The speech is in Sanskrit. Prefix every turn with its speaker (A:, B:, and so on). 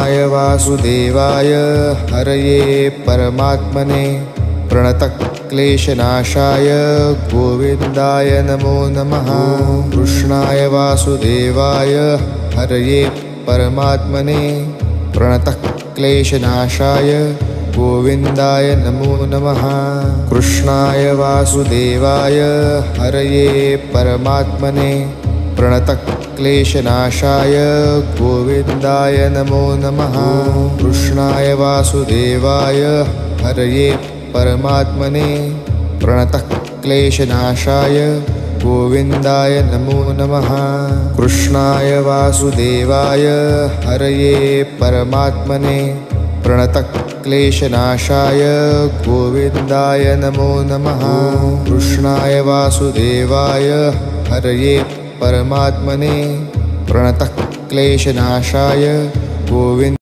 A: वासुदेवाय हरये परमात्मने प्रणतक्लेशनाशाय गोविन्दाय नमो नमः। कृष्णाय वासुदेवाय हरये परमात्मने प्रणतक्लेशनाशाय गोविन्दाय नमो नमः। कृष्णाय वासुदेवाय हरये परमात्मने प्रणतक्लेशनाशाय गोविन्दाय नमो नमः। कृष्णाय वासुदेवाय हरये परमात्मने प्रणतक्लेशनाशाय गोविन्दाय नमो नमः। कृष्णाय वासुदेवाय हरये परमात्मने प्रणतक्लेशनाशाय गोविन्दाय नमो नमः। कृष्णाय वासुदेवाय हरये परमात्मने प्रणतक्लेशनाशाय गोविन्द